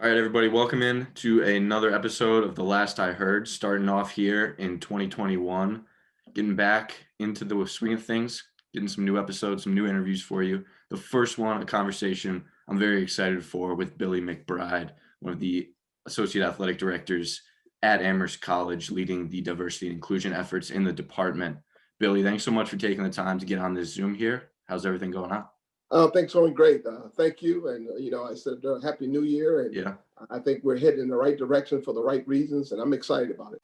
All right, everybody, welcome in to another episode of The Last I Heard, starting off here in 2021, getting back into the swing of things, getting some new episodes, some new interviews for you. The first one, a conversation I'm very excited for with Billy McBride, one of the Associate Athletic Directors at Amherst College, leading the diversity and inclusion efforts in the department. Billy, thanks so much for taking the time to get on this Zoom here. How's everything going on? Thanks, going great. Thank you. And, I said Happy New Year. And Yeah. I think we're heading in the right direction for the right reasons. And I'm excited about it.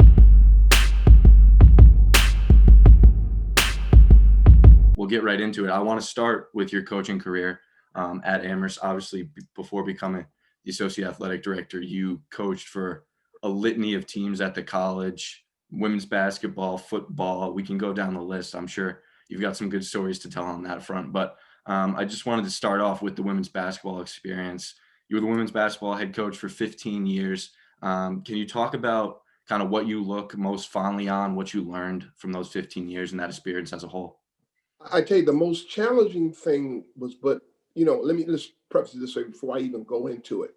We'll get right into it. I want to start with your coaching career at Amherst. Obviously, before becoming the Associate Athletic Director, you coached for a litany of teams at the college, women's basketball, football. We can go down the list. I'm sure you've got some good stories to tell on that front. But I just wanted to start off with the women's basketball experience. You were the women's basketball head coach for 15 years. Can you talk about kind of what you look most fondly on, what you learned from those 15 years and that experience as a whole? I tell you, the most challenging thing was, let's preface it this way before I even go into it.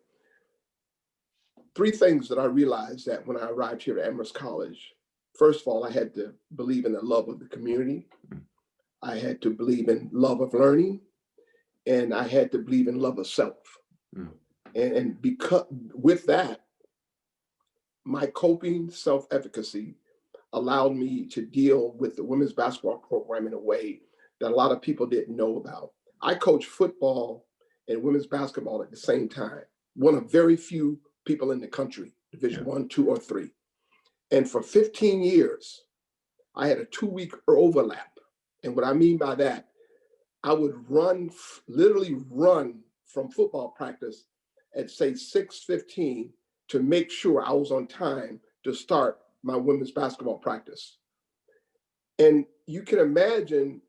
Three things that I realized that when I arrived here at Amherst College. First of all, I had to believe in the love of the community. I had to believe in love of learning, and I had to believe in love of self. And because with that, my coping self-efficacy allowed me to deal with the women's basketball program in a way that a lot of people didn't know about. I coached football and women's basketball at the same time. One of very few people in the country, Division 1, 2, or 3. And for 15 years, I had a 2-week overlap. And what I mean by that, I would literally run from football practice at say 6:15 to make sure I was on time to start my women's basketball practice. And you can imagine,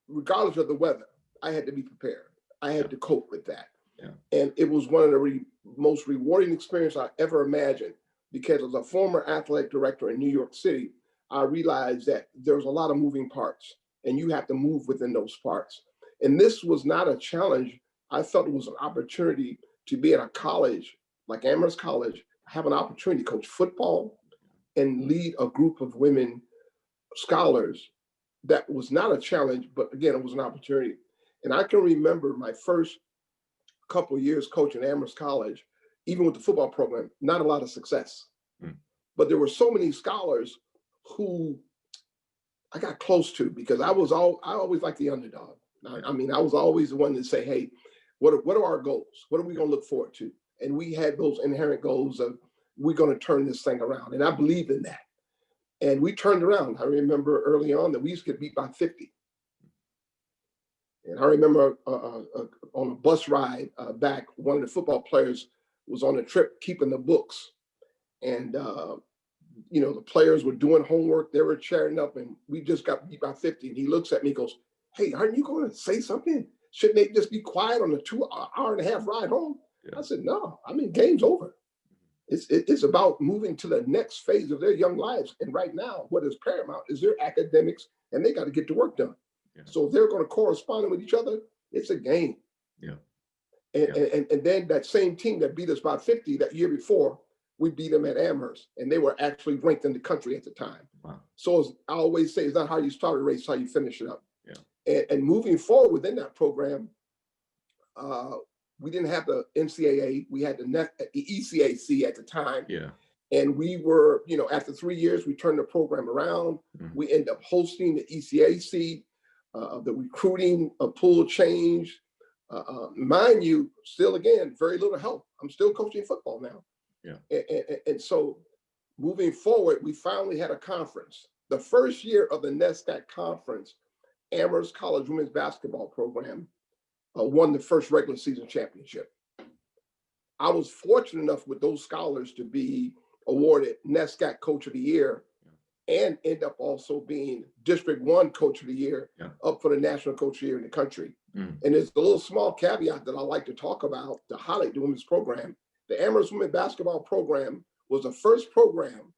regardless of the weather, I had to be prepared. I had to cope with that. Yeah. And it was one of the most rewarding experiences I ever imagined, because as a former athletic director in New York City, I realized that there's a lot of moving parts and you have to move within those parts. And this was not a challenge. I felt it was an opportunity to be at a college like Amherst College, have an opportunity to coach football and lead a group of women scholars. That was not a challenge, but again, it was an opportunity. And I can remember my first couple of years coaching Amherst College, even with the football program, not a lot of success. But there were so many scholars who I got close to, because I always liked the underdog. I mean, I was always the one to say, hey, what are our goals? What are we going to look forward to? And we had those inherent goals of, we're going to turn this thing around. And I believed in that. And we turned around. I remember early on that we used to get beat by 50. And I remember on a bus ride back, one of the football players was on a trip keeping the books. And the players were doing homework, they were chatting up, and we just got beat by 50. And he looks at me and goes, hey, aren't you going to say something? Shouldn't they just be quiet on the 2.5-hour ride home? Yeah. I said, no, game's over. It's about moving to the next phase of their young lives. And right now, what is paramount is their academics, and they got to get the work done. Yeah. So if they're going to correspond with each other, it's a game. Yeah. And then that same team that beat us by 50 that year before, we beat them at Amherst, and they were actually ranked in the country at the time. Wow. So as I always say, it's not how you start a race, it's how you finish it up. Yeah. And moving forward within that program, we didn't have the NCAA, we had the ECAC at the time. Yeah. And we were, after 3 years, we turned the program around. We ended up hosting the ECAC, the recruiting pool changed. Mind you, still again, very little help. I'm still coaching football now. Yeah. And so moving forward, we finally had a conference. The first year of the NESCAC conference, Amherst College women's basketball program won the first regular season championship. I was fortunate enough with those scholars to be awarded NESCAC Coach of the Year and end up also being District 1 Coach of the Year, up for the National Coach of the Year in the country. And there's a little small caveat that I like to talk about to highlight the women's program. The Amherst women's basketball program was the first program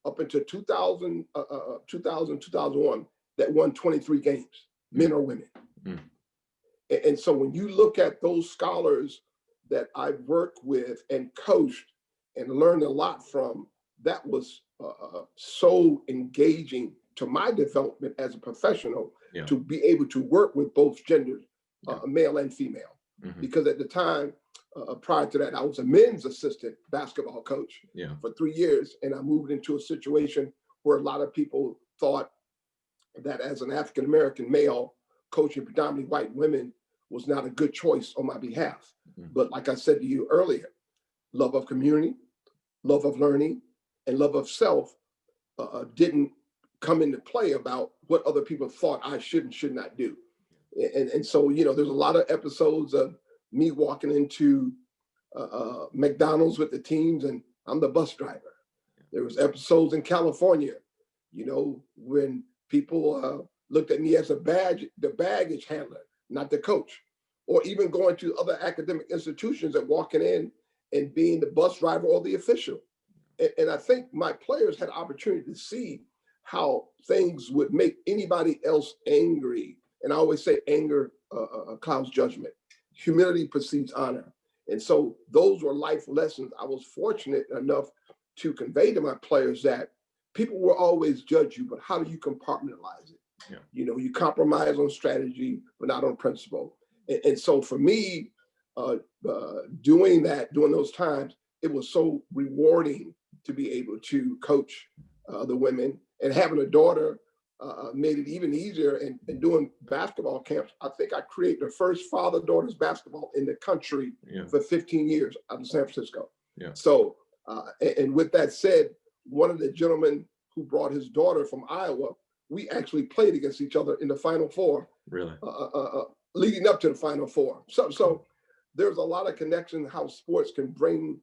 up until 2001 that won 23 games, men or women. And so when you look at those scholars that I worked with and coached and learned a lot from, that was so engaging to my development as a professional, Yeah. to be able to work with both genders, male and female. Mm-hmm. Because at the time, prior to that, I was a men's assistant basketball coach for 3 years. And I moved into a situation where a lot of people thought that as an African-American male coaching predominantly white women was not a good choice on my behalf. Mm-hmm. But like I said to you earlier, love of community, love of learning, and love of self didn't come into play about what other people thought I should and should not do. And so, there's a lot of episodes of me walking into McDonald's with the teams, and I'm the bus driver. There was episodes in California, when people looked at me as the baggage handler, not the coach, or even going to other academic institutions and walking in and being the bus driver or the official. And I think my players had opportunity to see how things would make anybody else angry. And I always say anger clouds judgment. Humility precedes honor. And so those were life lessons I was fortunate enough to convey to my players, that people will always judge you, but how do you compartmentalize it? Yeah. You compromise on strategy, but not on principle. And so for me, doing those times, it was so rewarding to be able to coach the women, and having a daughter made it even easier. And doing basketball camps, I think I created the first father-daughters basketball in the country for 15 years out of San Francisco. Yeah. So, and with that said, one of the gentlemen who brought his daughter from Iowa, we actually played against each other in the Final Four. Really? Leading up to the Final Four. So there's a lot of connection how sports can bring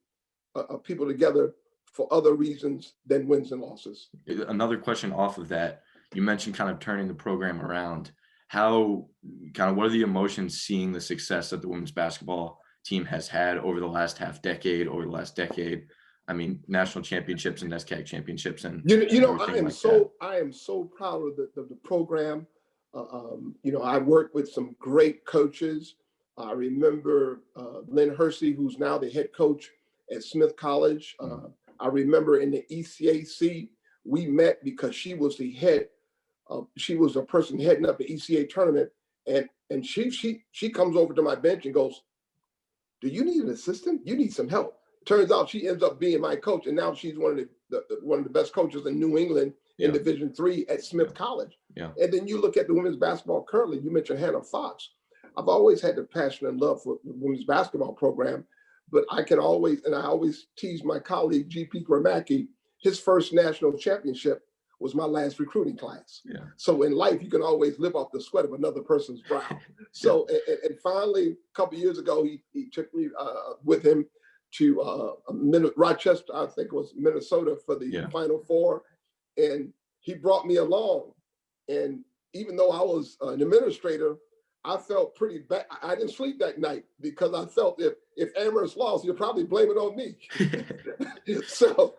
people together for other reasons than wins and losses. Another question off of that, you mentioned kind of turning the program around. What are the emotions seeing the success that the women's basketball team has had over the last decade? I mean, national championships and NESCAC championships, and I am so proud of the program. I worked with some great coaches. I remember Lynn Hersey, who's now the head coach at Smith College. I remember in the ECAC, we met because she was the head. She was a person heading up the ECA tournament, and she comes over to my bench and goes, "Do you need an assistant? You need some help." Turns out she ends up being my coach, and now she's one of the best coaches in New England in Division III at Smith College. Yeah. And then you look at the women's basketball currently. You mentioned Hannah Fox. I've always had the passion and love for the women's basketball program, but I always tease my colleague GP Gramacki. His first national championship was my last recruiting class. Yeah. So in life, you can always live off the sweat of another person's brow. So and finally, a couple of years ago, he took me with him to Rochester, I think it was Minnesota, for the Final Four. And he brought me along. And even though I was an administrator, I felt pretty bad. I didn't sleep that night because I felt if Amherst lost, you'll probably blame it on me. So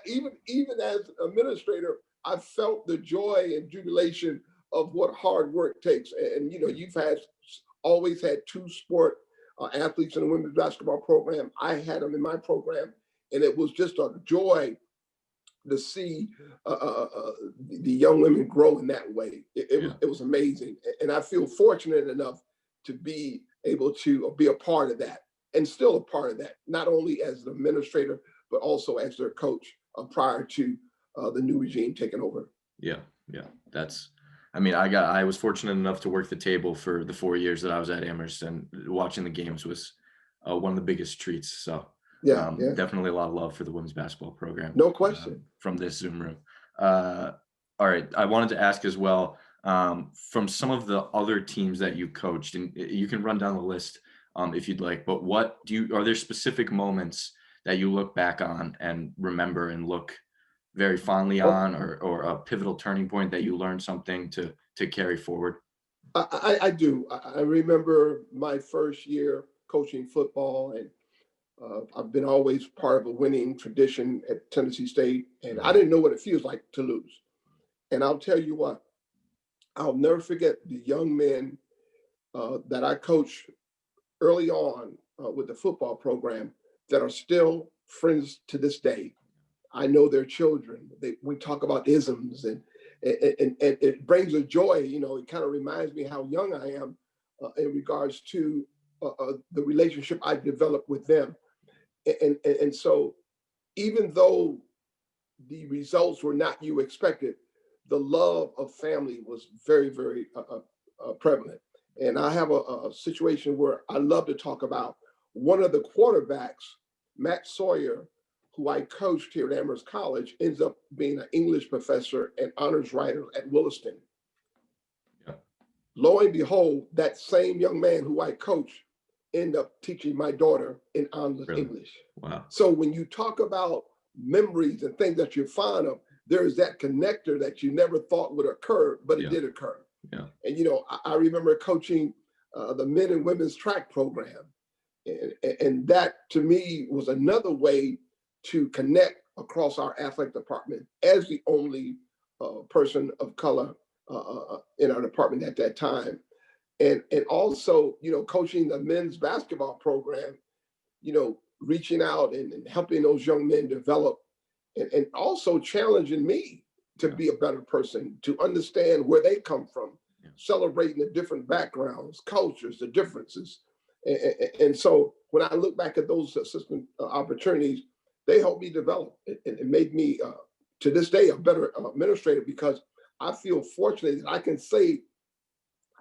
even as administrator, I felt the joy and jubilation of what hard work takes. And you've always had two sport athletes in the women's basketball program. I had them in my program, and it was just a joy to see the young women grow in that way. It was amazing. And I feel fortunate enough to be able to be a part of that, and still a part of that, not only as an administrator, but also as their coach prior to the new regime taking over. Yeah. I was fortunate enough to work the table for the 4 years that I was at Amherst, and watching the games was one of the biggest treats. So definitely a lot of love for the women's basketball program. No question. From this Zoom room. All right. I wanted to ask as well, from some of the other teams that you coached, and you can run down the list if you'd like, but are there specific moments that you look back on and remember and look very fondly on, or a pivotal turning point that you learned something to carry forward? I do. I remember my first year coaching football, and I've been always part of a winning tradition at Tennessee State, and I didn't know what it feels like to lose. And I'll tell you what, I'll never forget the young men that I coached early on with the football program that are still friends to this day. I know their children. We talk about isms, and it brings a joy. You know, it kind of reminds me how young I am in regards to the relationship I developed with them. And so, even though the results were not you expected, the love of family was very, very prevalent. And I have a situation where I love to talk about one of the quarterbacks, Matt Sawyer, who I coached here at Amherst College, ends up being an English professor and honors writer at Williston. Yeah. Lo and behold, that same young man who I coached ended up teaching my daughter in honors English. Wow. So when you talk about memories and things that you're fond of, there is that connector that you never thought would occur, but it did occur. Yeah. And, you know, I remember coaching the men and women's track program. And that to me was another way to connect across our athletic department as the only person of color in our department at that time. And also, you know, coaching the men's basketball program, you know, reaching out and helping those young men develop and also challenging me to be a better person, to understand where they come from, celebrating the different backgrounds, cultures, the differences. And so when I look back at those assistant opportunities, they helped me develop. It made me, to this day, a better administrator, because I feel fortunate that I can say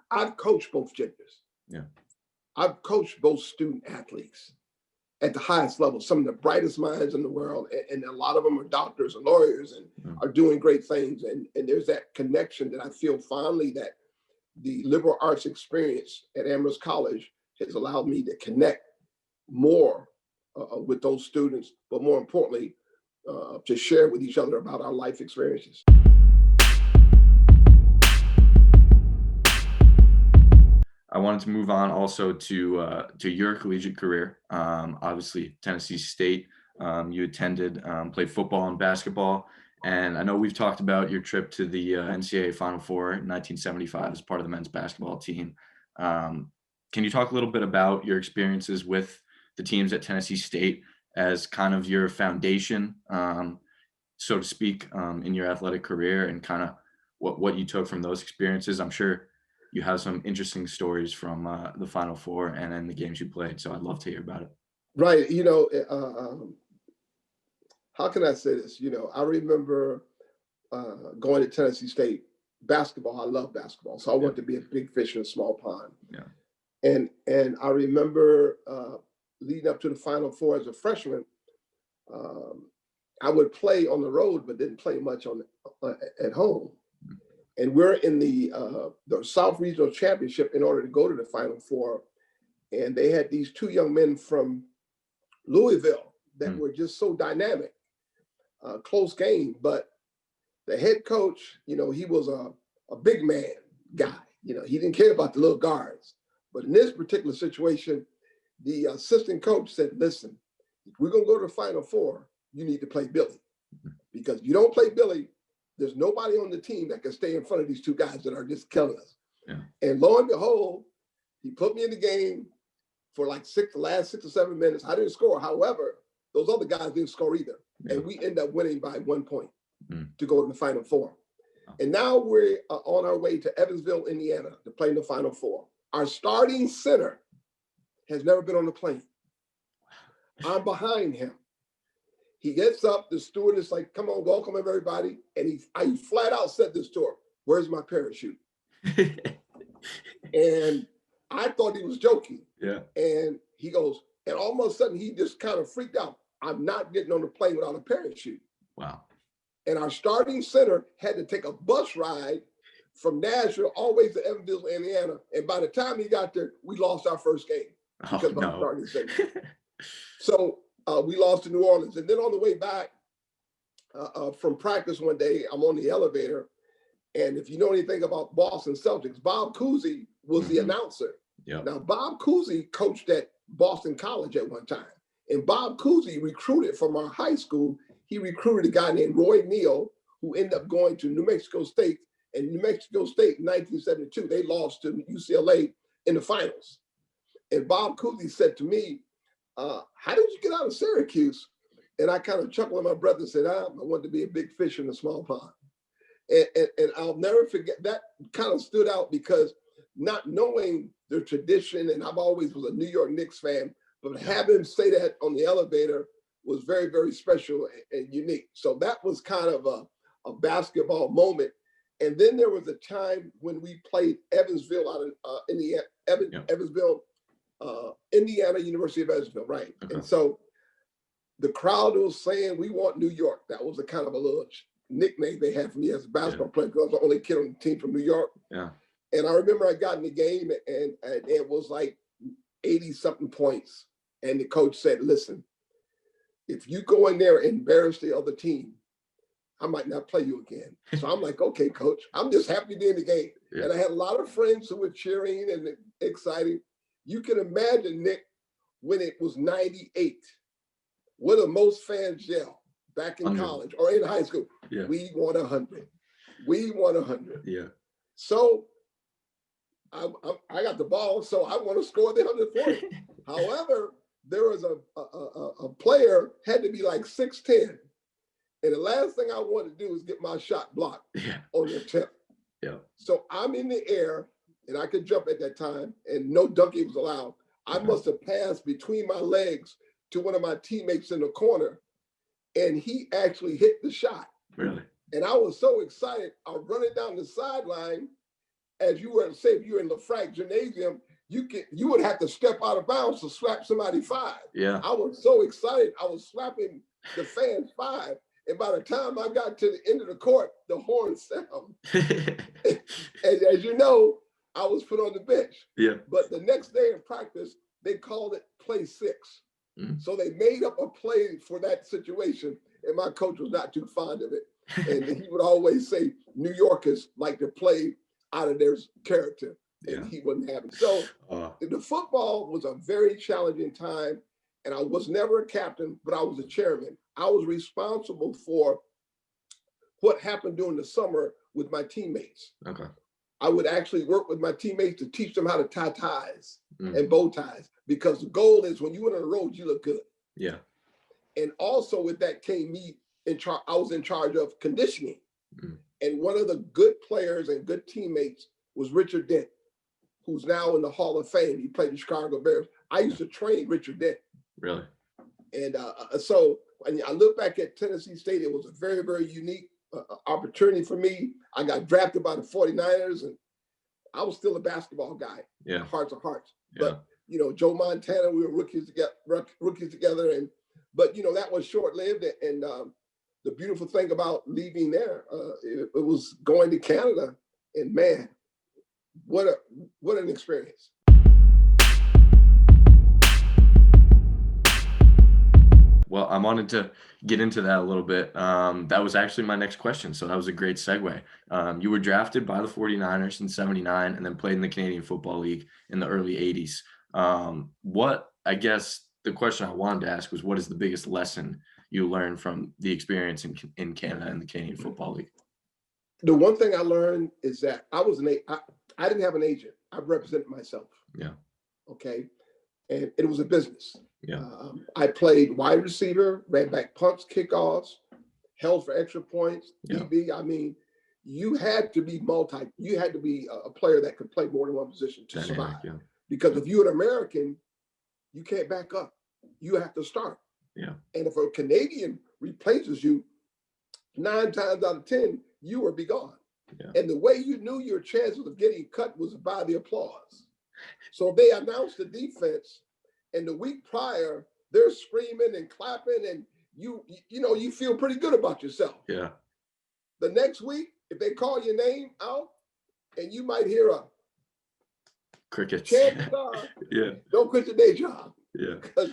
I've coached both genders. Yeah. I've coached both student athletes at the highest level, some of the brightest minds in the world. And a lot of them are doctors and lawyers and are doing great things. And there's that connection that I feel fondly that the liberal arts experience at Amherst College has allowed me to connect more with those students, but more importantly, to share with each other about our life experiences. I wanted to move on also to your collegiate career. Obviously, Tennessee State. You attended, played football and basketball, and I know we've talked about your trip to the NCAA Final Four in 1975 as part of the men's basketball team. Can you talk a little bit about your experiences with the teams at Tennessee State as kind of your foundation, so to speak, in your athletic career, and kind of what you took from those experiences? I'm sure you have some interesting stories from the Final Four and then the games you played. So I'd love to hear about it. Right. You know, how can I say this? You know, I remember going to Tennessee State basketball. I love basketball. So I wanted to be a big fish in a small pond. Yeah. And I remember leading up to the Final Four as a freshman, I would play on the road, but didn't play much at home. And we're in the South Regional Championship in order to go to the Final Four. And they had these two young men from Louisville that were just so dynamic, close game. But the head coach, you know, he was a big man guy. You know, he didn't care about the little guards. But in this particular situation, the assistant coach said, listen, if we're going to go to the Final Four, you need to play Billy. Because if you don't play Billy, there's nobody on the team that can stay in front of these two guys that are just killing us. Yeah. And lo and behold, he put me in the game for like the last 6 or 7 minutes. I didn't score. However, those other guys didn't score either. Yeah. And we end up winning by 1 point to go to the Final Four. Oh. And now we're on our way to Evansville, Indiana to play in the Final Four. Our starting center has never been on the plane. I'm behind him. He gets up, the steward is like, come on, welcome everybody. And I flat out said this to her, where's my parachute? And I thought he was joking. Yeah. And he goes, and all of a sudden he just kind of freaked out. I'm not getting on the plane without a parachute. Wow. And our starting center had to take a bus ride from Nashville all the way to Evansville, Indiana. And by the time he got there, we lost our first game because of our starting center. So we lost to New Orleans. And then on the way back from practice one day, I'm on the elevator. And if you know anything about Boston Celtics, Bob Cousy was the announcer. Yep. Now, Bob Cousy coached at Boston College at one time. And Bob Cousy recruited from our high school. He recruited a guy named Roy Neal, who ended up going to New Mexico State. And New Mexico State in 1972, they lost to UCLA in the finals. And Bob Cousy said to me, how did you get out of Syracuse? And I kind of chuckled at my brother and said, I wanted to be a big fish in a small pond. And I'll never forget, that kind of stood out because not knowing the tradition, and I've always was a New York Knicks fan, but having him say that on the elevator was very, very special and unique. So that was kind of a basketball moment. And then there was a time when we played Evansville out of Indiana, Evansville, Indiana, University of Evansville, right? Okay. And so the crowd was saying, we want New York. That was a kind of a little nickname they had for me as a basketball player, because I was the only kid on the team from New York. Yeah. And I remember I got in the game and it was like 80 something points. And the coach said, listen, if you go in there and embarrass the other team, I might not play you again. So I'm like, okay, coach, I'm just happy to be in the game. Yeah. And I had a lot of friends who were cheering and excited. You can imagine, Nick, when it was 98, what do most fans yell back in college or in high school? Yeah. We want 100. We want 100. Yeah. So I got the ball, so I want to score the 140. However, there was a player had to be like 6'10". And the last thing I wanted to do is get my shot blocked on the tip. Yeah. So I'm in the air, and I could jump at that time, and no dunking was allowed. I must have passed between my legs to one of my teammates in the corner, and he actually hit the shot. Really? And I was so excited. I was running down the sideline. As you were to say, if you're in LaFranc Gymnasium, you would have to step out of bounds to slap somebody 5. Yeah. I was so excited. I was slapping the fans 5. And by the time I got to the end of the court, the horn sounded. And as you know, I was put on the bench. Yeah. But the next day in practice, they called it play 6. Mm. So they made up a play for that situation. And my coach was not too fond of it. And he would always say, New Yorkers like to play out of their character. And he wouldn't have it. So the football was a very challenging time. And I was never a captain, but I was a chairman. I was responsible for what happened during the summer with my teammates. Okay. I would actually work with my teammates to teach them how to tie ties and bow ties, because the goal is when you went on the road, you look good. Yeah. And also with that came me I was in charge of conditioning. Mm. And one of the good players and good teammates was Richard Dent, who's now in the Hall of Fame. He played the Chicago Bears. I used to train Richard Dent. Really? And so when I look back at Tennessee State, it was a very, very unique opportunity for me. I got drafted by the 49ers, and I was still a basketball guy. Yeah. Hearts of hearts. Yeah. But, you know, Joe Montana, we were rookies together. But, you know, that was short-lived. And the beautiful thing about leaving there, it was going to Canada. And, man, what an experience. Well, I wanted to get into that a little bit. That was actually my next question, so that was a great segue. You were drafted by the 49ers in 79 and then played in the Canadian Football League in the early 80s. I guess the question I wanted to ask was, what is the biggest lesson you learned from the experience in Canada and the Canadian Football League? The one thing I learned is that I didn't have an agent. I represented myself. Yeah. Okay. And it was a business. Yeah. I played wide receiver, ran back punts, kickoffs, held for extra points, DB. I mean, you had to be a player that could play more than one position to survive. Yeah. Because if you're an American, you can't back up. You have to start. Yeah. And if a Canadian replaces you, 9 times out of 10, you will be gone. Yeah. And the way you knew your chances of getting cut was by the applause. So they announced the defense, and the week prior, they're screaming and clapping, and you feel pretty good about yourself. Yeah. The next week, if they call your name out, and you might hear a crickets. Chances are, don't quit your day job. Yeah. Because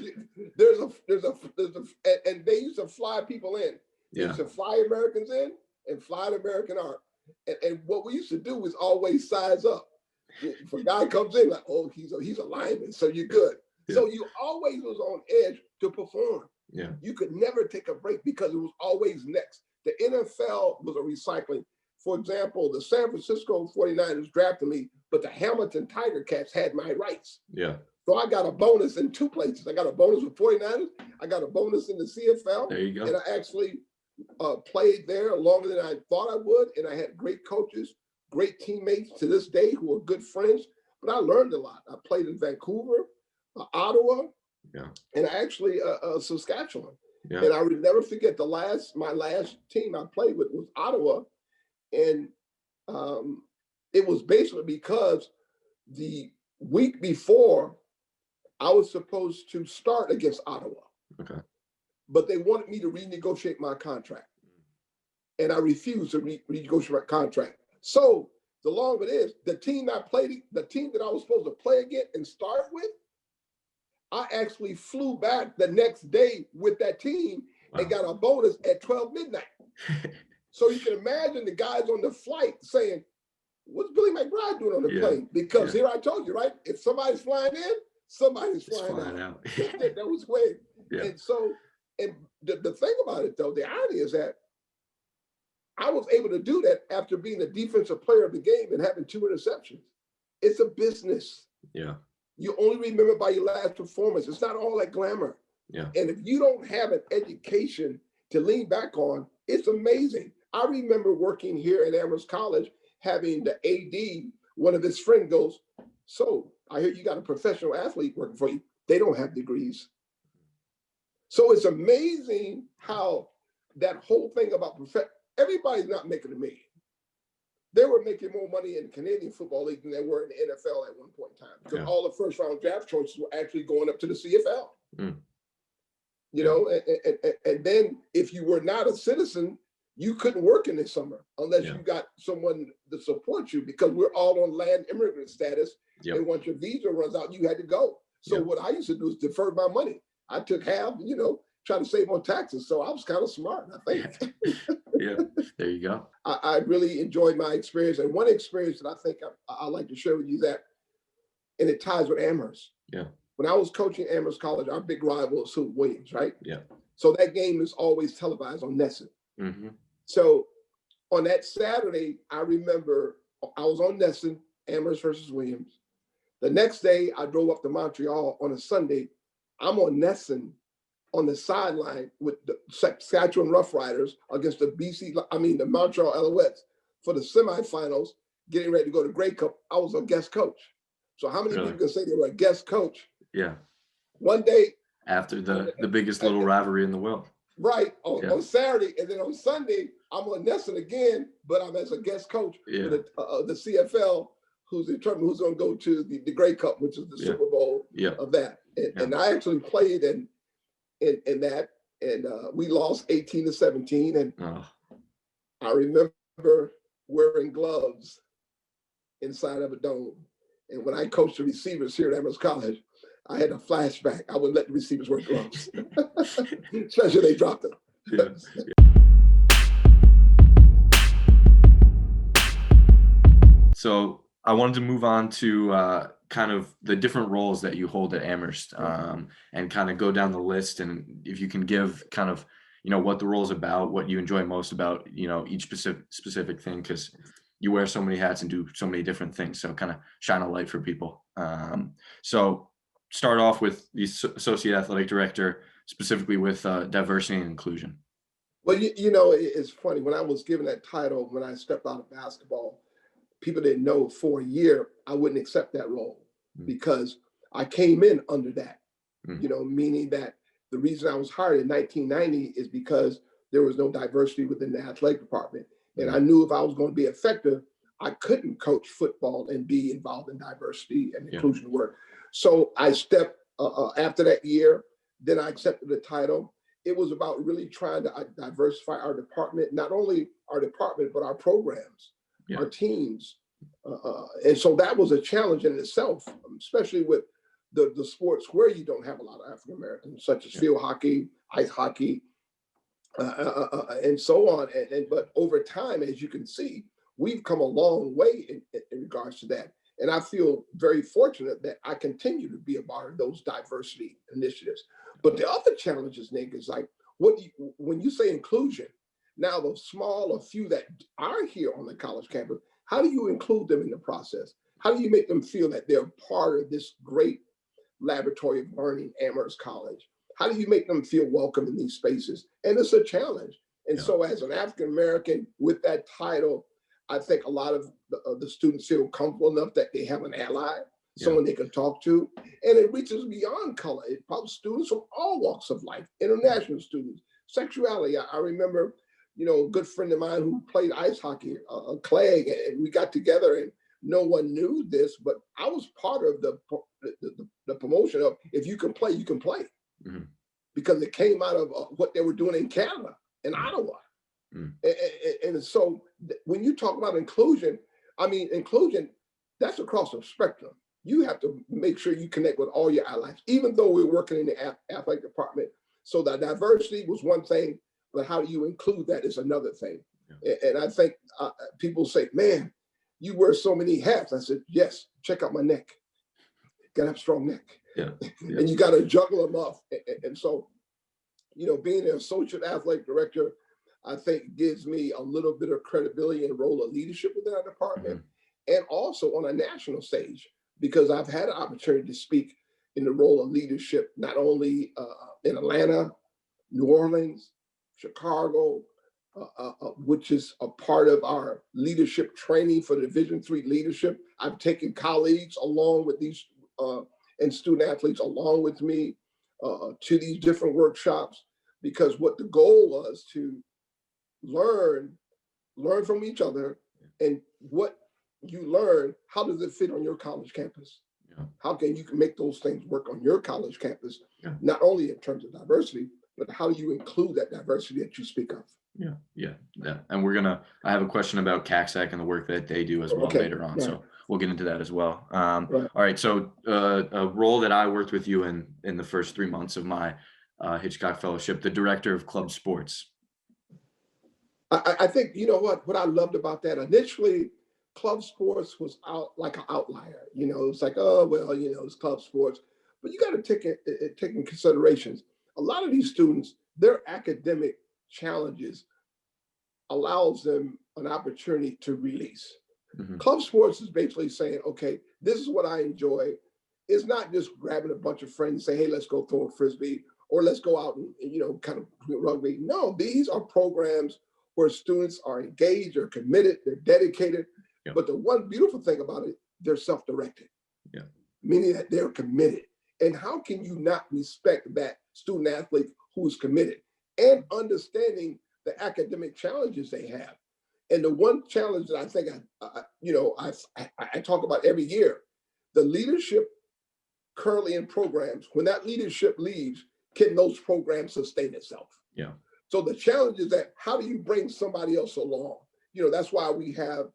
and they used to fly people in. They used to fly Americans in and fly the American art. And what we used to do was always size up. If a guy comes in like, oh, he's a lineman, so you're good. Yeah. So you always was on edge to perform. Yeah. You could never take a break because it was always next. The NFL was a recycling. For example, the San Francisco 49ers drafted me, but the Hamilton Tiger Cats had my rights. Yeah. So I got a bonus in two places. I got a bonus with 49ers. I got a bonus in the CFL. There you go. And I actually played there longer than I thought I would. And I had great coaches, great teammates to this day who are good friends. But I learned a lot. I played in Vancouver, Ottawa, and actually Saskatchewan. Yeah. And I would never forget my last team I played with was Ottawa. And it was basically because the week before I was supposed to start against Ottawa. Okay. But they wanted me to renegotiate my contract. And I refused to renegotiate my contract. So the long of it is, the team that I was supposed to play against and start with, I actually flew back the next day with that team and got a bonus at 12 midnight. So you can imagine the guys on the flight saying, what's Billy McBride doing on the plane? Because here I told you, right? If somebody's flying in, somebody's flying out. That was way. Yeah. And so, and the thing about it, though, the irony is that I was able to do that after being the defensive player of the game and having 2 interceptions. It's a business. Yeah. You only remember by your last performance. It's not all that glamour. Yeah. And if you don't have an education to lean back on, it's amazing. I remember working here at Amherst College, having the AD, one of his friends goes, so I hear you got a professional athlete working for you. They don't have degrees. So it's amazing how that whole thing about everybody's not making a million. They were making more money in the Canadian Football League than they were in the NFL at one point in time, because all the first round draft choices were actually going up to the CFL. Mm. You know, and then if you were not a citizen, you couldn't work in the summer unless you got someone to support you, because we're all on land immigrant status. Yep. And once your visa runs out, you had to go. So what I used to do is defer my money. I took half, try to save on taxes. So I was kind of smart, I think. Yeah, there you go. I really enjoyed my experience. And one experience that I think I'd like to share with you and it ties with Amherst. Yeah. When I was coaching Amherst College, our big rival is Williams, right? Yeah. So that game is always televised on Nesson. Mm-hmm. So on that Saturday, I remember I was on Nesson, Amherst versus Williams. The next day, I drove up to Montreal on a Sunday. I'm on Nesson on the sideline with the Saskatchewan Roughriders against the Montreal Alouettes for the semifinals, getting ready to go to Grey Cup. I was a guest coach. So how many people can say they were a guest coach? Yeah. One day. After the biggest little rivalry in the world. Right, on Saturday, and then on Sunday, I'm on Nesson again, but I'm as a guest coach with the CFL, who's determined who's going to go to the Grey Cup, which is the Super Bowl of that. And I actually played in that, and we lost 18-17. And I remember wearing gloves inside of a dome. And when I coached the receivers here at Amherst College, I had a flashback. I would let the receivers wear gloves, especially if they dropped them. So I wanted to move on to kind of the different roles that you hold at Amherst, and kind of go down the list. And if you can give kind of, what the role is about, what you enjoy most about, each specific thing, because you wear so many hats and do so many different things. So kind of shine a light for people. So start off with the associate athletic director, specifically with diversity and inclusion. Well, it's funny. When I was given that title, when I stepped out of basketball, people didn't know for a year I wouldn't accept that role because I came in under that, meaning that the reason I was hired in 1990 is because there was no diversity within the athletic department. And I knew if I was going to be effective, I couldn't coach football and be involved in diversity and inclusion work. So I stepped after that year, then I accepted the title. It was about really trying to diversify our department, not only our department, but our programs, our teams. And so that was a challenge in itself, especially with the sports where you don't have a lot of African Americans, such as field hockey, ice hockey, and so on. But over time, as you can see, we've come a long way in regards to that. And I feel very fortunate that I continue to be a part of those diversity initiatives. But the other challenges, Nick, is like, when you say inclusion, now those small or few that are here on the college campus, how do you include them in the process? How do you make them feel that they're part of this great laboratory of learning, Amherst College? How do you make them feel welcome in these spaces? And it's a challenge. And Yeah. so as an African-American with that title, I think a lot of the students feel comfortable enough that they have an ally, someone they can talk to. And it reaches beyond color. It involves students from all walks of life, international students, sexuality. I remember, a good friend of mine who played ice hockey, Clegg, and we got together, and no one knew this, but I was part of the promotion of, if you can play, you can play. Mhm. Because it came out of what they were doing in Canada, in Ottawa. And so when you talk about inclusion, inclusion, that's across the spectrum. You have to make sure you connect with all your allies, even though we're working in the athletic department. So the diversity was one thing, but how do you include that is another thing. Yeah. And I think people say, man, you wear so many hats. I said, yes, check out my neck. Gotta have a strong neck. Yeah. Yeah. And you gotta juggle them off. And so, being an associate athletic director, I think gives me a little bit of credibility and role of leadership within our department, and also on a national stage, because I've had an opportunity to speak in the role of leadership, not only in Atlanta, New Orleans, Chicago, which is a part of our leadership training for Division III leadership. I've taken colleagues along with these and student athletes along with me to these different workshops, because what the goal was to learn from each other, and what you learn, how does it fit on your college campus? Yeah. How can you make those things work on your college campus? Yeah. Not only in terms of diversity, but how do you include that diversity that you speak of? Yeah. And I have a question about CACSAC and the work that they do as well later on. Right. So we'll get into that as well. Right. All right. So a role that I worked with you in the first 3 months of my Hitchcock fellowship, the director of club sports. I think, what I loved about that, initially, club sports was like an outlier. It's like, oh, well, it's club sports. But you got to take in considerations. A lot of these students, their academic challenges allows them an opportunity to release. Mm-hmm. Club sports is basically saying, okay, this is what I enjoy. It's not just grabbing a bunch of friends and say, hey, let's go throw a Frisbee, or let's go out and kind of rugby. No, these are programs where students are engaged, they're committed, they're dedicated. Yep. But the one beautiful thing about it, they're self-directed. Yeah. Meaning that they're committed. And how can you not respect that student athlete who's committed and understanding the academic challenges they have? And the one challenge that I think I talk about every year, the leadership currently in programs, when that leadership leaves, can those programs sustain itself? Yeah. So the challenge is that how do you bring somebody else along? That's why we have,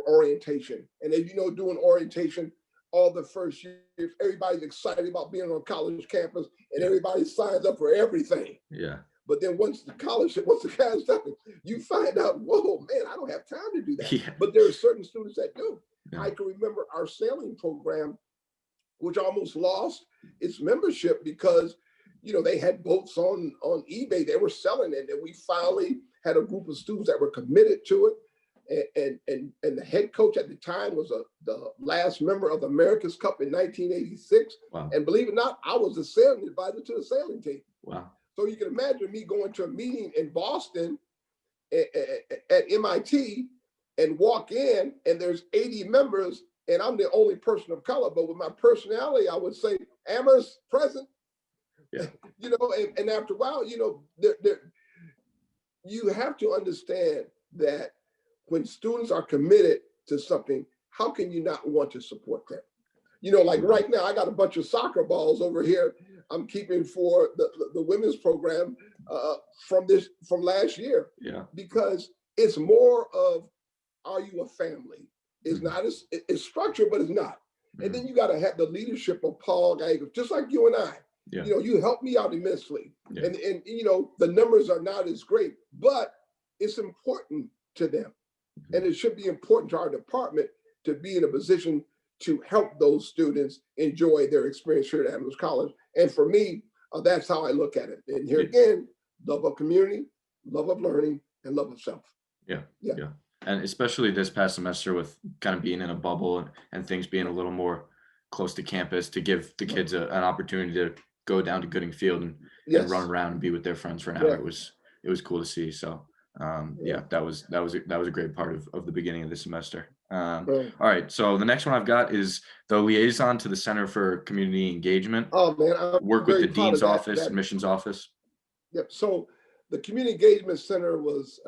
orientation. And as doing orientation, all the first years, everybody's excited about being on a college campus, and everybody signs up for everything. Yeah. But then once the class started, you find out, whoa, man, I don't have time to do that. Yeah. But there are certain students that do. Yeah. I can remember our sailing program, which almost lost its membership because they had boats on eBay. They were selling it, and we finally had a group of students that were committed to it. And the head coach at the time was the last member of the America's Cup in 1986. Wow. And believe it or not, I was the sailing advisor to the sailing team. Wow. So you can imagine me going to a meeting in Boston at MIT and walk in, and there's 80 members, and I'm the only person of color. But with my personality, I would say, Amherst present. Yeah. And after a while, you have to understand that when students are committed to something, how can you not want to support them? Like right now, I got a bunch of soccer balls over here I'm keeping for the women's program from last year. Yeah. Because it's more of, are you a family? It's not it's structured, but it's not. Mm-hmm. And then you got to have the leadership of Paul Geiger, just like you and I. Yeah. You helped me out immensely. Yeah. And the numbers are not as great, but it's important to them. Mm-hmm. And it should be important to our department to be in a position to help those students enjoy their experience here at Amherst College. And for me, that's how I look at it. And here again, love of community, love of learning, and love of self. Yeah. And especially this past semester with kind of being in a bubble and things being a little more close to campus to give the kids an opportunity to go down to Gooding Field and run Yes. around and be with their friends for an Yeah. hour. It was cool to see. So yeah, that was a great part of the beginning of the semester. All right, so the next one I've got is the liaison to the Center for Community Engagement. Oh man, I'm Work with very the proud dean's of office, admissions office. Yep. So the Community Engagement Center was,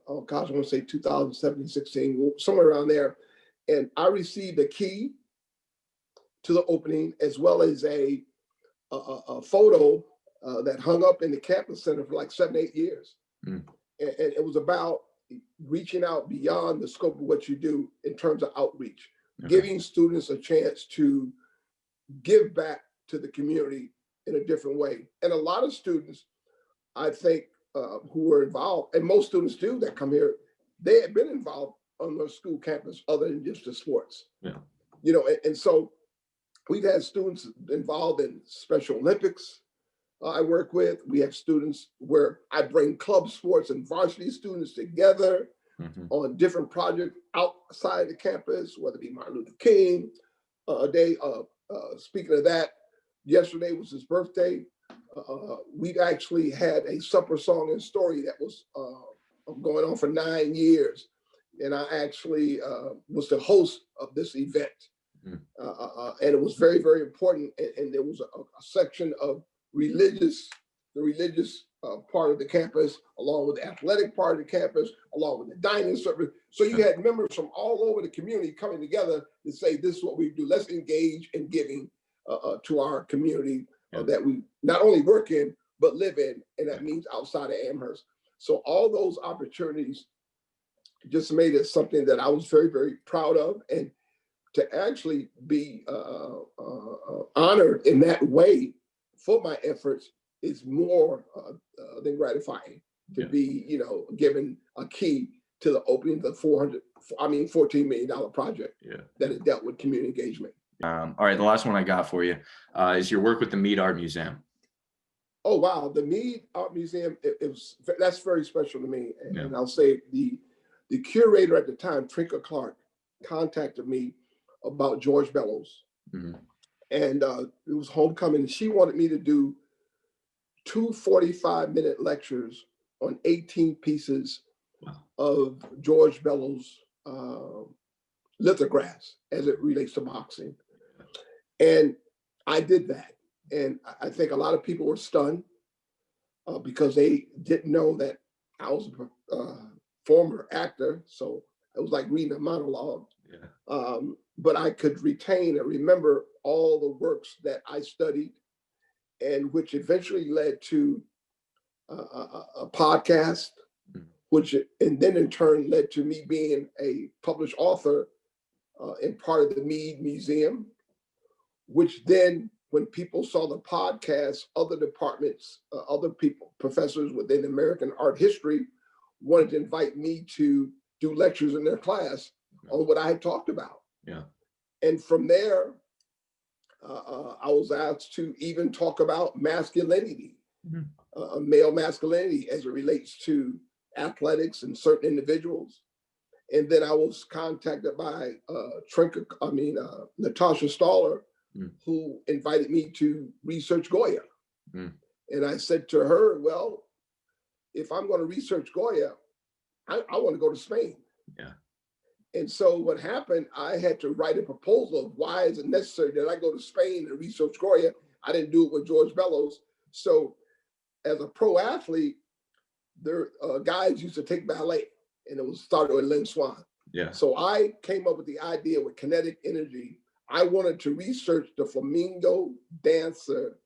oh gosh, I want to say 2017, 16, somewhere around there. And I received a key to the opening, as well as a photo that hung up in the campus center for like 7, 8 years. And it was about reaching out beyond the scope of what you do in terms of outreach, giving students a chance to give back to the community in a different way. And a lot of students, I think, who were involved, and most students do that come here, they had been involved on the school campus other than just the sports. You know, and so we've had students involved in Special Olympics. I work with. We have students where I bring club sports and varsity students together on different projects outside the campus, whether it be Martin Luther King Day. Speaking of that, yesterday was his birthday. We've actually had a supper song and story that was going on for 9 years. And I actually was the host of this event. And it was very, very important. And there was a section of the religious part of the campus, along with the athletic part of the campus, along with the dining service. So you had members from all over the community coming together to say, this is what we do. Let's engage in giving to our community that we not only work in, but live in. And that means outside of Amherst. So all those opportunities just made it something that I was very, very proud of. And to actually be honored in that way for my efforts is more than gratifying to be, you know, given a key to the opening of the $14 million project that has dealt with community engagement. All right, the last one I got for you is your work with the Mead Art Museum. Oh wow, the Mead Art Museum, that's very special to me. And I'll say the curator at the time, Trinka Clark, contacted me about George Bellows. And it was homecoming, and she wanted me to do 2 45-minute lectures on 18 pieces of George Bellows lithographs as it relates to boxing. And I did that. And I think a lot of people were stunned because they didn't know that I was a former actor. So it was like reading a monologue. But I could retain and remember all the works that I studied, and which eventually led to a podcast, and then in turn led to me being a published author and part of the Mead Museum, which then, when people saw the podcast, other departments, other people, professors within American art history wanted to invite me to do lectures in their class on what I had talked about. And from there, I was asked to even talk about masculinity, male masculinity as it relates to athletics and certain individuals. And then I was contacted by Natasha Staller, who invited me to research Goya. And I said to her, well, if I'm going to research Goya, I want to go to Spain. And so what happened, I had to write a proposal of why is it necessary that I go to Spain and research Goya. I didn't do it with George Bellows. So as a pro athlete, there guys used to take ballet, and it was started with Lynn Swan. So I came up with the idea with kinetic energy. I wanted to research the flamingo dancer,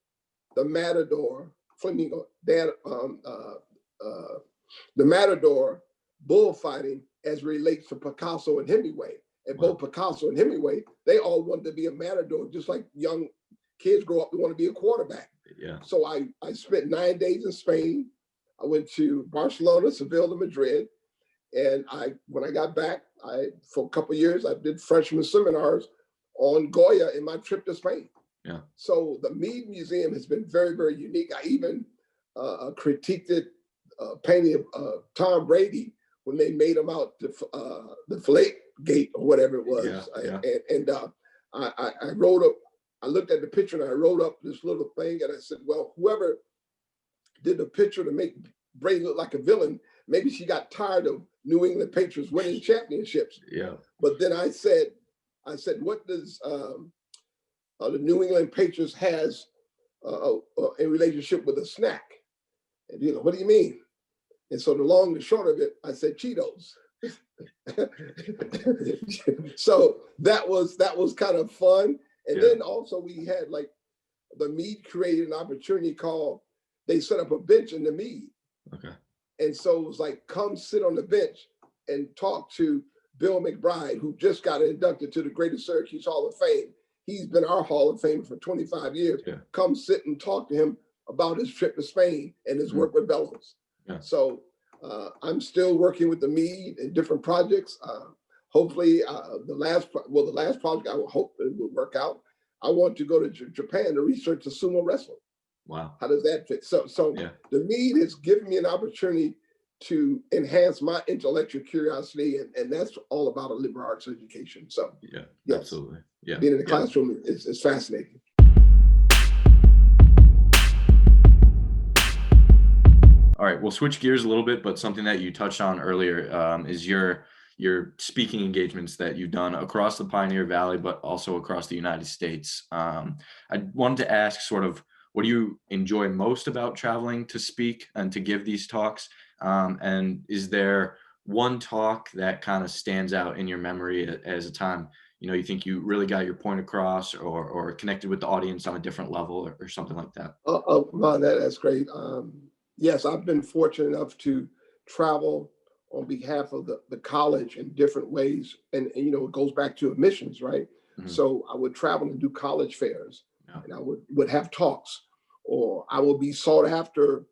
the matador, the matador bullfighting as relates to Picasso and Hemingway. And both Picasso and Hemingway, they all wanted to be a matador, just like young kids grow up to want to be a quarterback. So I spent 9 days in Spain. I went to Barcelona, Seville, and Madrid. And when I got back, for a couple of years, I did freshman seminars on Goya in my trip to Spain. So the Mead Museum has been very, very unique. I even critiqued it, painting of Tom Brady when they made him out the Flake Gate or whatever it was. And I wrote I looked at the picture and I wrote up this little thing and I said, well, whoever did the picture to make Brady look like a villain, maybe she got tired of New England Patriots winning championships. Yeah. But then I said, what does the New England Patriots has in relationship with a snack? And you know, what do you mean? And so the long and short of it, I said Cheetos. So that was kind of fun. And then also we had like the Mead created an opportunity called, they set up a bench in the Mead. Okay. And so it was like, come sit on the bench and talk to Bill McBride, who just got inducted to the Greater Syracuse Hall of Fame. He's been our Hall of Fame for 25 years. Yeah. Come sit and talk to him about his trip to Spain and his work with Bellows. Yeah. So I'm still working with the Mead in different projects. Hopefully, the last project I will hope it will work out. I want to go to Japan to research the sumo wrestling. Wow. How does that fit? So yeah. The Mead has given me an opportunity to enhance my intellectual curiosity, and that's all about a liberal arts education. So yeah, yes, absolutely. Yeah. Being in the classroom is fascinating. All right, we'll switch gears a little bit, but something that you touched on earlier is your speaking engagements that you've done across the Pioneer Valley, but also across the United States. I wanted to ask sort of, what do you enjoy most about traveling to speak and to give these talks? And is there one talk that kind of stands out in your memory as a time, you know, you think you really got your point across or connected with the audience on a different level or something like that? Ron, that's great. Yes, I've been fortunate enough to travel on behalf of the college in different ways. And, you know, it goes back to admissions, right? Mm-hmm. So I would travel and do college fairs, and I would have talks, or I would be sought after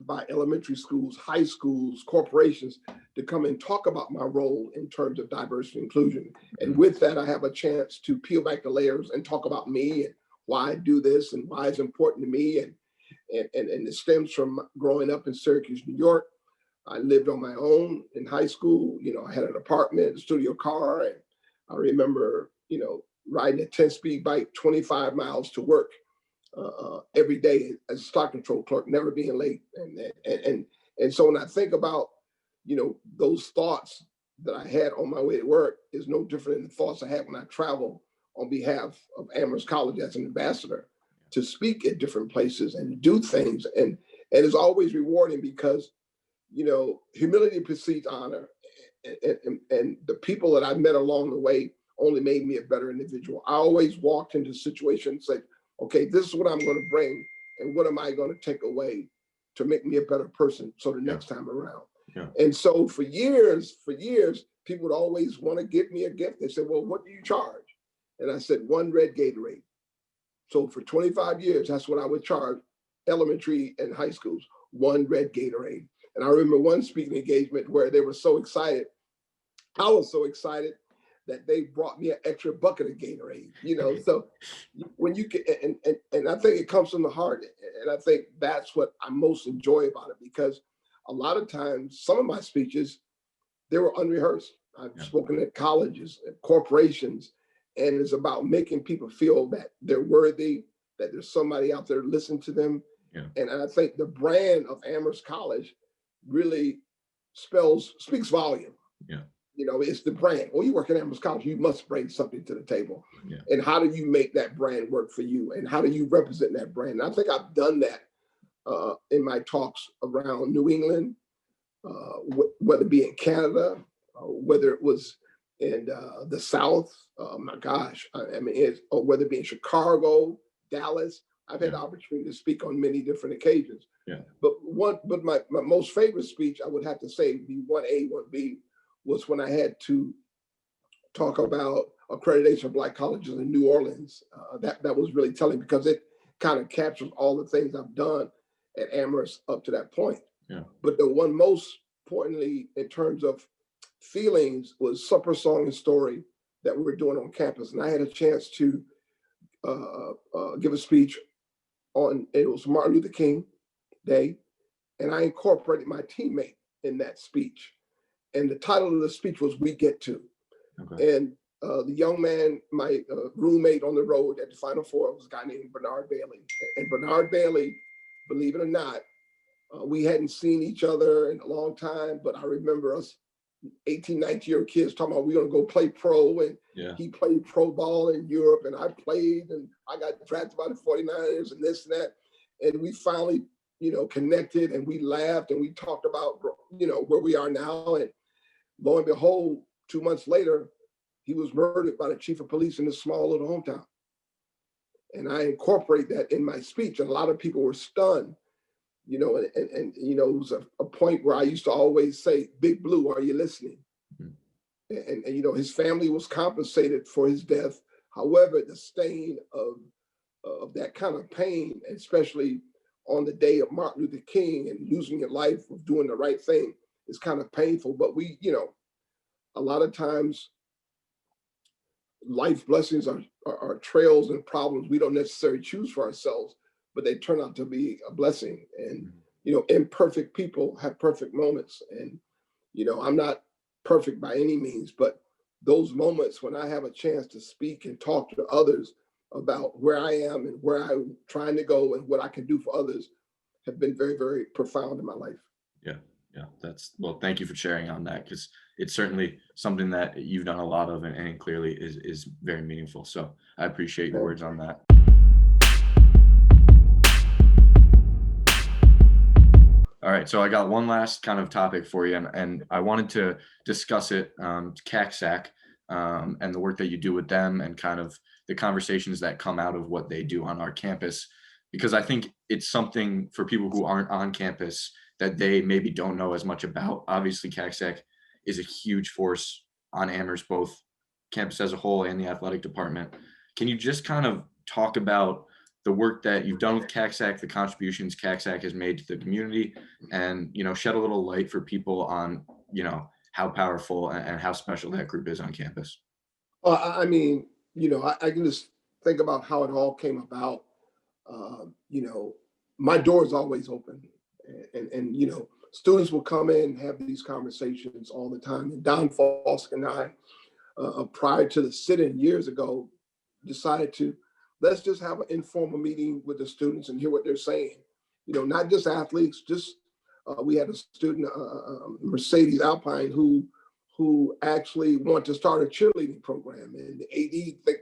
by elementary schools, high schools, corporations to come and talk about my role in terms of diversity and inclusion. And with that, I have a chance to peel back the layers and talk about me and why I do this and why it's important to me. And it stems from growing up in Syracuse, New York. I lived on my own in high school. You know, I had an apartment, a studio car, and I remember, you know, riding a 10-speed bike 25 miles to work every day as a stock control clerk, never being late. And so when I think about, you know, those thoughts that I had on my way to work is no different than the thoughts I had when I travel on behalf of Amherst College as an ambassador to speak at different places and do things. And it's always rewarding because, you know, humility precedes honor. And the people that I met along the way only made me a better individual. I always walked into situations like, okay, this is what I'm going to bring, and what am I going to take away to make me a better person so the next time around. Yeah. And so for years, people would always want to give me a gift. They said, well, what do you charge? And I said, 1 red Gatorade. So for 25 years, that's what I would charge elementary and high schools, 1 red Gatorade. And I remember one speaking engagement where they were so excited. I was so excited that they brought me an extra bucket of Gatorade, you know. So when you can, and I think it comes from the heart. And I think that's what I most enjoy about it, because a lot of times, some of my speeches, they were unrehearsed. I've spoken at colleges, at corporations, and it's about making people feel that they're worthy, that there's somebody out there listening to them. Yeah. And I think the brand of Amherst College really speaks volume. Yeah. You know, it's the brand. Well, you work at Amherst College, you must bring something to the table. Yeah. And how do you make that brand work for you? And how do you represent that brand? And I think I've done that in my talks around New England, whether it be in Canada, whether it was in the South, my gosh, I mean, or whether it be in Chicago, Dallas. I've had the opportunity to speak on many different occasions. Yeah. But my most favorite speech, I would have to say, be 1A, 1B, was when I had to talk about accreditation of Black colleges in New Orleans. That was really telling, because it kind of captures all the things I've done at Amherst up to that point. Yeah. But the one most importantly in terms of feelings was Supper Song and Story that we were doing on campus. And I had a chance to give a speech on, it was Martin Luther King Day, and I incorporated my teammate in that speech. And the title of the speech was We Get To. Okay. And The young man, my roommate on the road at the Final Four, was a guy named Bernard Bailey. And Bernard Bailey, believe it or not, we hadn't seen each other in a long time, but I remember us 18, 19-year-old kids talking about we're going to go play pro, and he played pro ball in Europe, and I played, and I got drafted by the 49ers and this and that. And we finally, connected, and we laughed, and we talked about, where we are now. And lo and behold, 2 months later, he was murdered by the chief of police in his small little hometown. And I incorporate that in my speech, and a lot of people were stunned. And it was a point where I used to always say, Big Blue, are you listening? Mm-hmm. And his family was compensated for his death. However, the stain of that kind of pain, especially on the day of Martin Luther King and losing your life of doing the right thing, is kind of painful. But we, a lot of times life blessings are trails and problems we don't necessarily choose for ourselves, but they turn out to be a blessing. And, imperfect people have perfect moments. And, I'm not perfect by any means, but those moments when I have a chance to speak and talk to others about where I am and where I'm trying to go and what I can do for others have been very, very profound in my life. Yeah. Thank you for sharing on that, because it's certainly something that you've done a lot of, and clearly is very meaningful. So I appreciate your words on that. All right, so I got one last kind of topic for you, and I wanted to discuss it, CACSAC, and the work that you do with them, and kind of the conversations that come out of what they do on our campus, because I think it's something for people who aren't on campus that they maybe don't know as much about. Obviously, CACSAC is a huge force on Amherst, both campus as a whole and the athletic department. Can you just kind of talk about the work that you've done with CACSAC, the contributions CACSAC has made to the community, and, shed a little light for people on, how powerful and how special that group is on campus? I can just think about how it all came about. My door is always open, and students will come in and have these conversations all the time. And Don Fosk and I, prior to the sit-in years ago, decided to let's just have an informal meeting with the students and hear what they're saying. Not just athletes, just we had a student, Mercedes Alpine, who actually wanted to start a cheerleading program, and the AD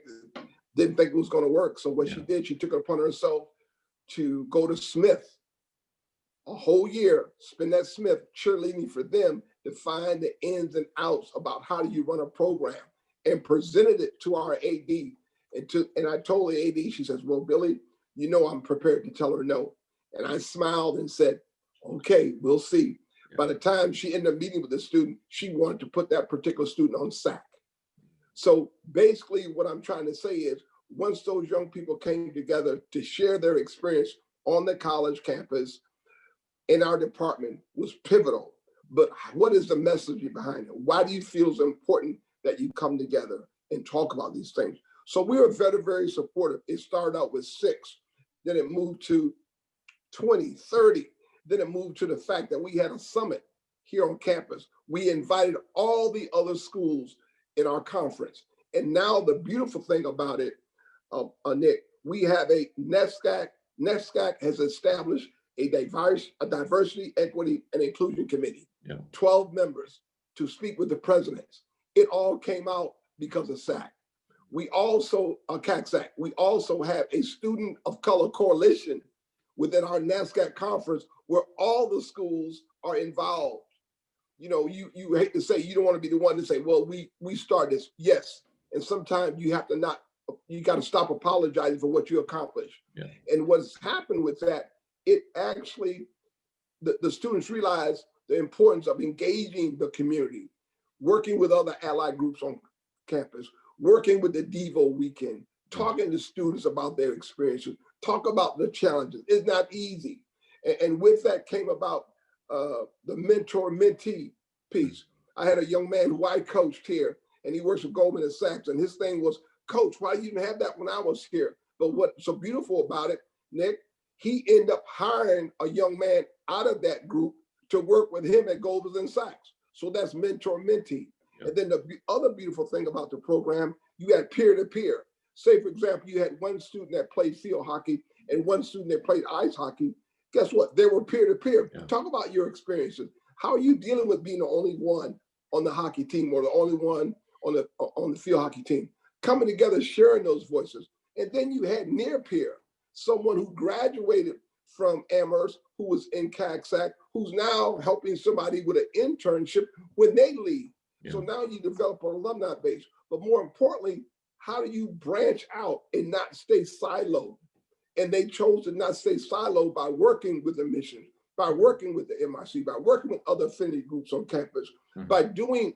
didn't think it was going to work. So what she did, she took it upon herself to go to Smith a whole year, spend at Smith cheerleading for them to find the ins and outs about how do you run a program, and presented it to our AD. And I told the AD, she says, well, Billy, I'm prepared to tell her no. And I smiled and said, okay, we'll see. Yeah. By the time she ended up meeting with the student, she wanted to put that particular student on SAC. So basically what I'm trying to say is, once those young people came together to share their experience on the college campus in our department was pivotal. But what is the message behind it? Why do you feel it's important that you come together and talk about these things? So we were very, very supportive. It started out with 6, then it moved to 20, 30. Then it moved to the fact that we had a summit here on campus. We invited all the other schools in our conference. And now the beautiful thing about it, Nick, we have a NESCAC. NESCAC has established a diversity, equity, and inclusion committee, 12 members to speak with the presidents. It all came out because of SAC. We also, CACSAC, we also have a student of color coalition within our NASCAC conference where all the schools are involved. You hate to say, you don't want to be the one to say, well, we started this. Yes. And sometimes you got to stop apologizing for what you accomplished. Yeah. And what's happened with that, it actually, the students realize the importance of engaging the community, working with other allied groups on campus, working with the Devo weekend, talking to students about their experiences, talk about the challenges. It's not easy. And with that came about the mentor-mentee piece. I had a young man who I coached here, and he works with Goldman Sachs, and his thing was, Coach, why you didn't have that when I was here? But what's so beautiful about it, Nick, he ended up hiring a young man out of that group to work with him at Goldman Sachs. So that's mentor-mentee. And then the other beautiful thing about the program, you had peer-to-peer. Say, for example, you had one student that played field hockey and one student that played ice hockey. Guess what? They were peer-to-peer. Yeah. Talk about your experiences. How are you dealing with being the only one on the hockey team or the only one on the field hockey team? Coming together, sharing those voices. And then you had near peer, someone who graduated from Amherst, who was in CACSAC, who's now helping somebody with an internship when they leave. Yeah. So now you develop an alumni base. But more importantly, how do you branch out and not stay siloed? And they chose to not stay siloed by working with the mission, by working with the MIC, by working with other affinity groups on campus, by doing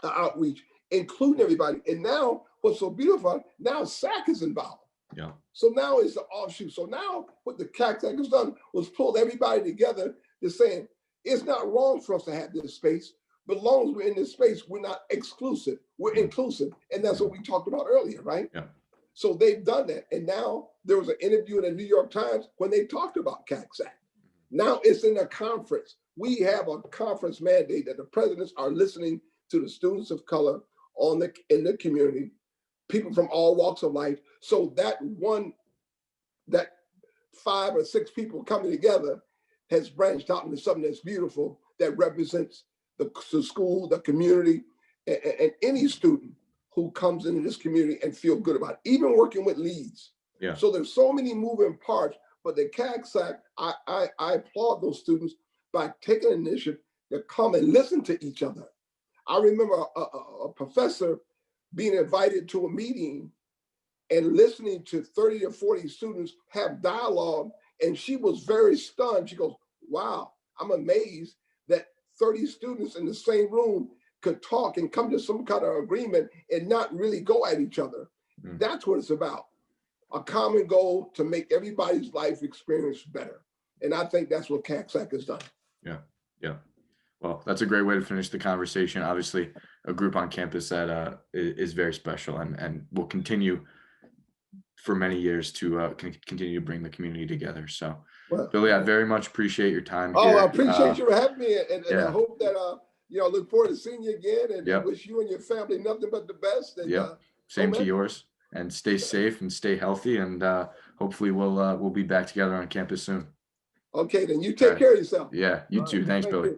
outreach, including everybody. And now what's so beautiful, now SAC is involved. Yeah. So now it's the offshoot. So now what the CACSAC has done was pulled everybody together to saying, it's not wrong for us to have this space, but as long as we're in this space, we're not exclusive, we're inclusive. And that's what we talked about earlier, right? Yeah. So they've done that. And now there was an interview in the New York Times when they talked about CACSAC. Now it's in a conference. We have a conference mandate that the presidents are listening to the students of color in the community, people from all walks of life. So that 5 or 6 people coming together has branched out into something that's beautiful that represents the school, the community, and any student who comes into this community and feel good about it, even working with leads. Yeah. So there's so many moving parts, but the CACSAC, I applaud those students by taking an initiative to come and listen to each other. I remember a professor being invited to a meeting and listening to 30 or 40 students have dialogue, and she was very stunned. She goes, wow, I'm amazed that 30 students in the same room could talk and come to some kind of agreement and not really go at each other. That's what it's about. A common goal to make everybody's life experience better. And I think that's what CACSAC has done. Yeah. Yeah. Well, that's a great way to finish the conversation. Obviously, a group on campus that is very special and will continue for many years to continue to bring the community together. So, well, Billy, I very much appreciate your time here. I appreciate you for having me. And I hope that, look forward to seeing you again and wish you and your family nothing but the best. And, same to yours. And stay safe and stay healthy. And hopefully we'll be back together on campus soon. Okay, then you take care of yourself. Yeah, you too. Thanks, Billy.